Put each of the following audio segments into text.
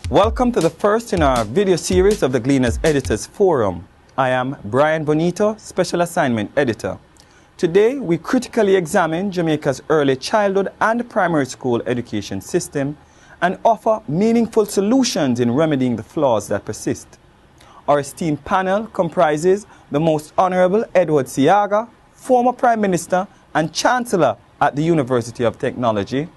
Welcome to the first in our video series of the Gleaner's Editors Forum. I am Brian Bonnito, Special Assignment Editor. Today, we critically examine Jamaica's early childhood and primary school education system and offer meaningful solutions in remedying the flaws that persist. Our esteemed panel comprises the Most Honorable Edward Seaga, former Prime Minister and Chancellor at the University of Technology,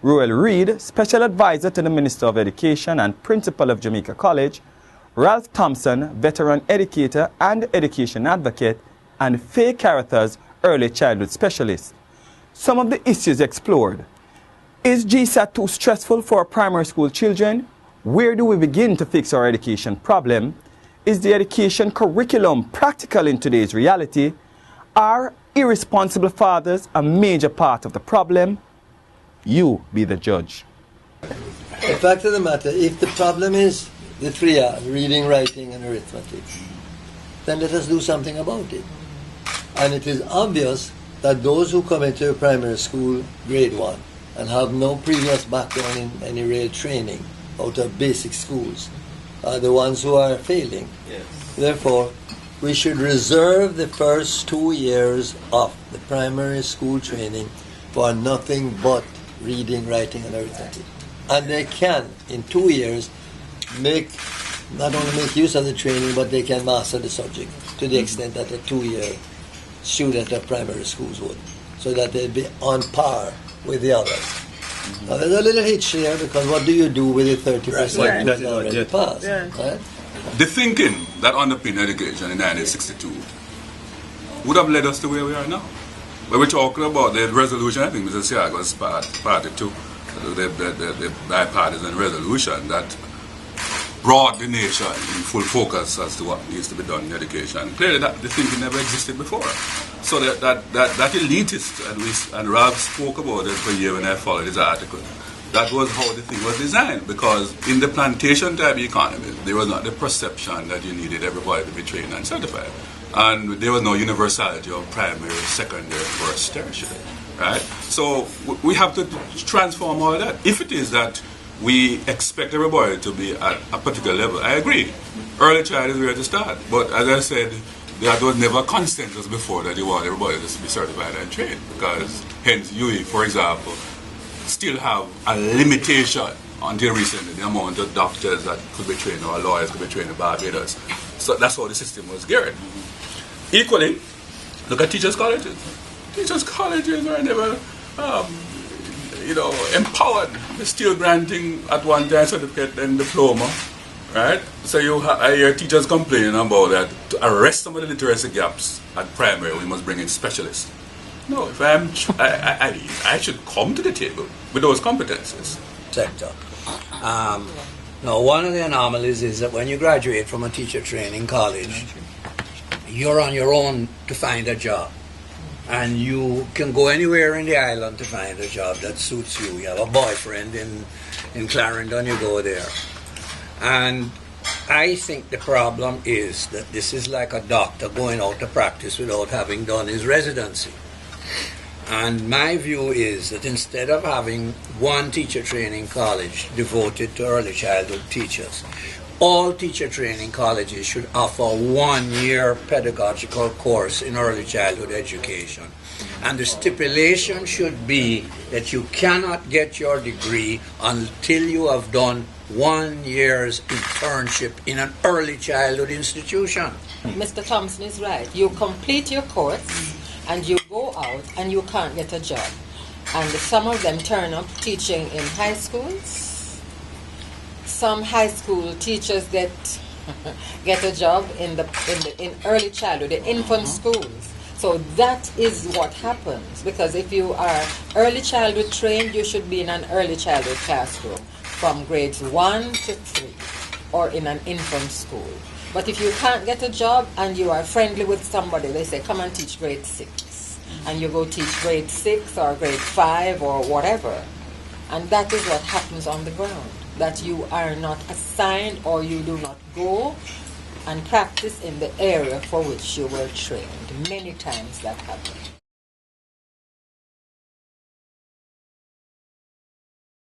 Ruel Reid, Special Advisor to the Minister of Education and Principal of Jamaica College, Ralph Thompson, Veteran Educator and Education Advocate, and Fay Corothers, Early Childhood Specialist. Some of the issues explored. Is GSAT too stressful for our primary school children? Where do we begin to fix our education problem? Is the education curriculum practical in today's reality? Are irresponsible fathers a major part of the problem? You be the judge. The fact of the matter, if the problem is the 3 R's, reading, writing, and arithmetic, then let us do something about it. And it is obvious that those who come into a primary school, grade 1, and have no previous background in any real training out of basic schools, are the ones who are failing. Yes. Therefore, we should reserve the first 2 years of the primary school training for nothing but reading, writing, and arithmetic. And they can, in 2 years, not only make use of the training, but they can master the subject to the extent that a 2-year student of primary schools would, so that they'd be on par with the others. Now, there's a little hitch here, because what do you do with the 30% that's already passed? Right? The thinking that underpinned education in 1962 would have led us to where we are now. When we're talking about the resolution, I think Mr. Seaga was party to the bipartisan resolution that brought the nation in full focus as to what needs to be done in education. Clearly, the thinking never existed before. So that elitist, and Ralph spoke about it for a year when I followed his article. That was how the thing was designed, because in the plantation type economy, there was not the perception that you needed everybody to be trained and certified. And there was no universality of primary, secondary, first, tertiary, right? So we have to transform all of that. If it is that we expect everybody to be at a particular level, I agree. Early child is where to start. But as I said, there was never consensus before that you want everybody to be certified and trained, because hence UE, for example, still have a limitation until recently, the amount of doctors that could be trained or lawyers could be trained in Barbados. So that's how the system was geared. Equally, look at teachers' colleges. Teachers' colleges were never, empowered. They're still granting at one time certificate and diploma, right? So you hear teachers complaining about that. To arrest some of the literacy gaps at primary, we must bring in specialists. No, if I should come to the table with those competencies. Sector. Now, one of the anomalies is that when you graduate from a teacher training college, you're on your own to find a job. And you can go anywhere in the island to find a job that suits you. You have a boyfriend in Clarendon, you go there. And I think the problem is that this is like a doctor going out to practice without having done his residency. And my view is that instead of having one teacher training college devoted to early childhood teachers, all teacher training colleges should offer 1-year pedagogical course in early childhood education. And the stipulation should be that you cannot get your degree until you have done 1 year's internship in an early childhood institution. Mr. Thompson is right. You complete your course and you go out and you can't get a job. And some of them turn up teaching in high schools. Some high school teachers get a job in early childhood, the infant schools. So that is what happens, because if you are early childhood trained, you should be in an early childhood classroom from grades 1 to 3 or in an infant school. But if you can't get a job and you are friendly with somebody, they say, come and teach grade 6. And you go teach grade 6 or grade 5 or whatever. And that is what happens on the ground, that you are not assigned or you do not go and practice in the area for which you were trained. Many times that happens.